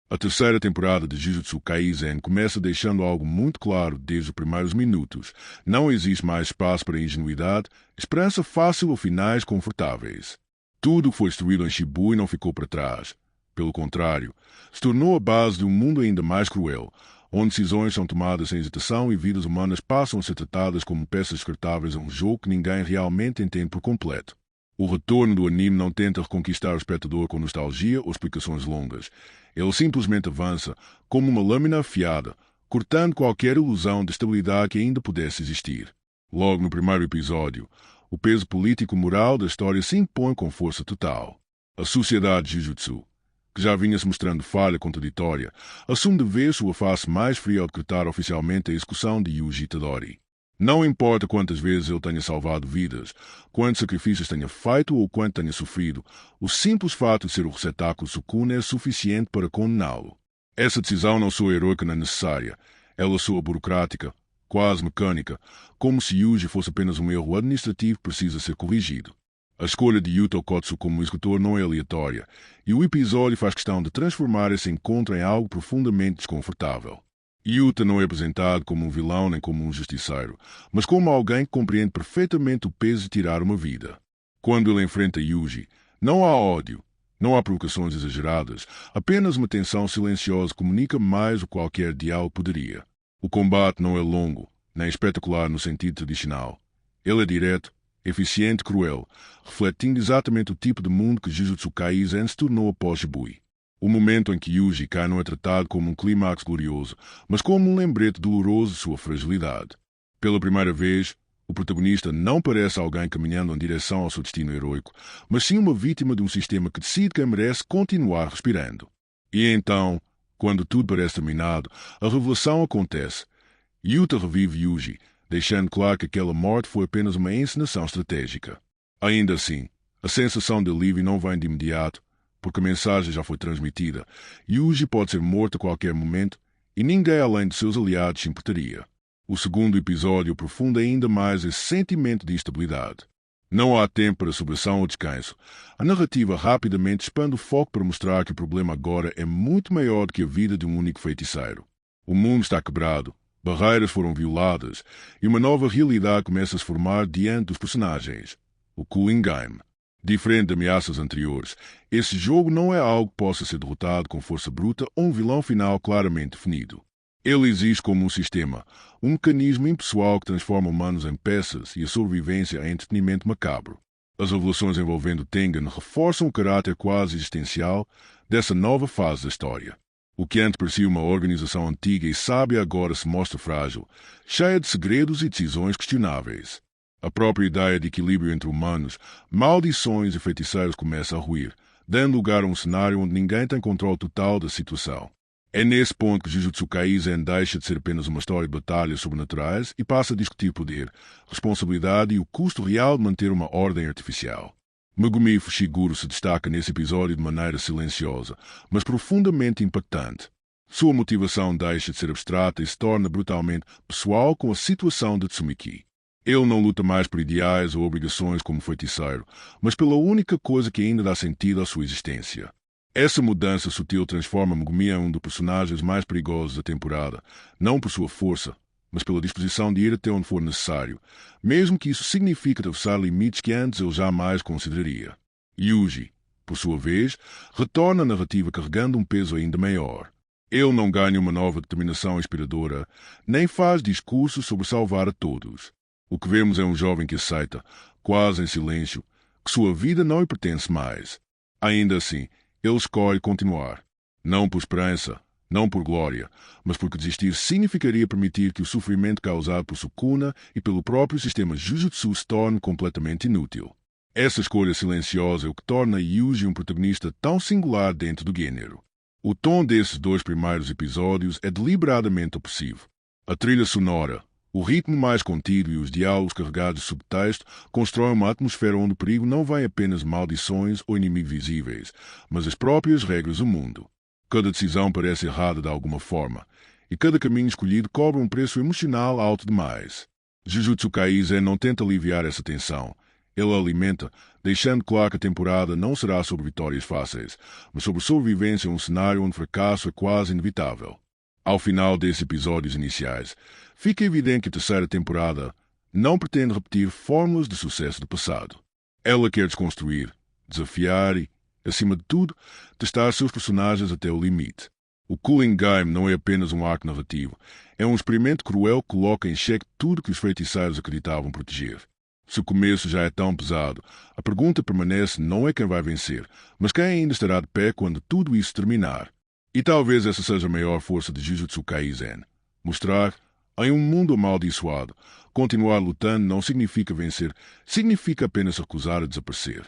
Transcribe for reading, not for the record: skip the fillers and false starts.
A terceira temporada de Jujutsu Kaisen começa deixando algo muito claro desde os primeiros minutos. Não existe mais espaço para ingenuidade, esperança fácil ou finais confortáveis. Tudo o que foi destruído em Shibuya não ficou para trás. Pelo contrário, se tornou a base de um mundo ainda mais cruel, onde decisões são tomadas sem hesitação e vidas humanas passam a ser tratadas como peças descartáveis a um jogo que ninguém realmente entende por completo. O retorno do anime não tenta reconquistar o espectador com nostalgia ou explicações longas. Ele simplesmente avança como uma lâmina afiada, cortando qualquer ilusão de estabilidade que ainda pudesse existir. Logo no primeiro episódio, o peso político-moral da história se impõe com força total. A sociedade Jujutsu, que já vinha se mostrando falha contraditória, assume de vez sua face mais fria ao decretar oficialmente a execução de Yuji Itadori. Não importa quantas vezes ele tenha salvado vidas, quantos sacrifícios tenha feito ou quanto tenha sofrido, o simples fato de ser o receptáculo Sukuna é suficiente para condená-lo. Essa decisão não soa heroica nem necessária. Ela soa burocrática, quase mecânica, como se Yuji fosse apenas um erro administrativo que precisa ser corrigido. A escolha de Yuta Okkotsu como executor não é aleatória, e o episódio faz questão de transformar esse encontro em algo profundamente desconfortável. Yuta não é apresentado como um vilão nem como um justiceiro, mas como alguém que compreende perfeitamente o peso de tirar uma vida. Quando ele enfrenta Yuji, não há ódio, não há provocações exageradas, apenas uma tensão silenciosa comunica mais do que qualquer diálogo poderia. O combate não é longo, nem espetacular no sentido tradicional. Ele é direto, eficiente e cruel, refletindo exatamente o tipo de mundo que Jujutsu Kaisen se tornou após Shibuya. O momento em que Yuji cai não é tratado como um clímax glorioso, mas como um lembrete doloroso de sua fragilidade. Pela primeira vez, o protagonista não parece alguém caminhando em direção ao seu destino heroico, mas sim uma vítima de um sistema que decide quem merece continuar respirando. E então, quando tudo parece terminado, a revelação acontece. Yuta revive Yuji, deixando claro que aquela morte foi apenas uma encenação estratégica. Ainda assim, a sensação de alívio não vem de imediato, porque a mensagem já foi transmitida. Yuji pode ser morto a qualquer momento e ninguém além de seus aliados se importaria. O segundo episódio aprofunda ainda mais esse sentimento de instabilidade. Não há tempo para sobração ou descanso. A narrativa rapidamente expande o foco para mostrar que o problema agora é muito maior do que a vida de um único feiticeiro. O mundo está quebrado, barreiras foram violadas e uma nova realidade começa a se formar diante dos personagens. O Cooling Game. Diferente de ameaças anteriores, esse jogo não é algo que possa ser derrotado com força bruta ou um vilão final claramente definido. Ele existe como um sistema, um mecanismo impessoal que transforma humanos em peças e a sobrevivência em entretenimento macabro. As revelações envolvendo Tengen reforçam o caráter quase existencial dessa nova fase da história. O que antes parecia uma organização antiga e sábia agora se mostra frágil, cheia de segredos e decisões questionáveis. A própria ideia de equilíbrio entre humanos, maldições e feiticeiros começa a ruir, dando lugar a um cenário onde ninguém tem controle total da situação. É nesse ponto que Jujutsu Kaisen deixa de ser apenas uma história de batalhas sobrenaturais e passa a discutir poder, responsabilidade e o custo real de manter uma ordem artificial. Megumi Fushiguro se destaca nesse episódio de maneira silenciosa, mas profundamente impactante. Sua motivação deixa de ser abstrata e se torna brutalmente pessoal com a situação de Tsumiki. Ele não luta mais por ideais ou obrigações como feiticeiro, mas pela única coisa que ainda dá sentido à sua existência. Essa mudança sutil transforma Megumi em um dos personagens mais perigosos da temporada, não por sua força, mas pela disposição de ir até onde for necessário, mesmo que isso signifique atravessar limites que antes ele jamais consideraria. Yuji, por sua vez, retorna à narrativa carregando um peso ainda maior. Ele não ganha uma nova determinação inspiradora, nem faz discursos sobre salvar a todos. O que vemos é um jovem que aceita, quase em silêncio, que sua vida não lhe pertence mais. Ainda assim, ele escolhe continuar. Não por esperança, não por glória, mas porque desistir significaria permitir que o sofrimento causado por Sukuna e pelo próprio sistema Jujutsu se torne completamente inútil. Essa escolha silenciosa é o que torna Yuji um protagonista tão singular dentro do gênero. O tom desses dois primeiros episódios é deliberadamente opressivo. A trilha sonora, o ritmo mais contido e os diálogos carregados de subtexto constroem uma atmosfera onde o perigo não vem apenas de maldições ou inimigos visíveis, mas as próprias regras do mundo. Cada decisão parece errada de alguma forma, e cada caminho escolhido cobra um preço emocional alto demais. Jujutsu Kaisen não tenta aliviar essa tensão. Ele alimenta, deixando claro que a temporada não será sobre vitórias fáceis, mas sobre sobrevivência em um cenário onde o fracasso é quase inevitável. Ao final desses episódios iniciais, fica evidente que a terceira temporada não pretende repetir fórmulas de sucesso do passado. Ela quer desconstruir, desafiar e, acima de tudo, testar seus personagens até o limite. O Culling Game não é apenas um arco narrativo, é um experimento cruel que coloca em xeque tudo que os feiticeiros acreditavam proteger. Se o começo já é tão pesado, a pergunta permanece não é quem vai vencer, mas quem ainda estará de pé quando tudo isso terminar. E talvez essa seja a maior força de Jujutsu Kaisen. Mostrar, em um mundo amaldiçoado, continuar lutando não significa vencer, significa apenas recusar a desaparecer.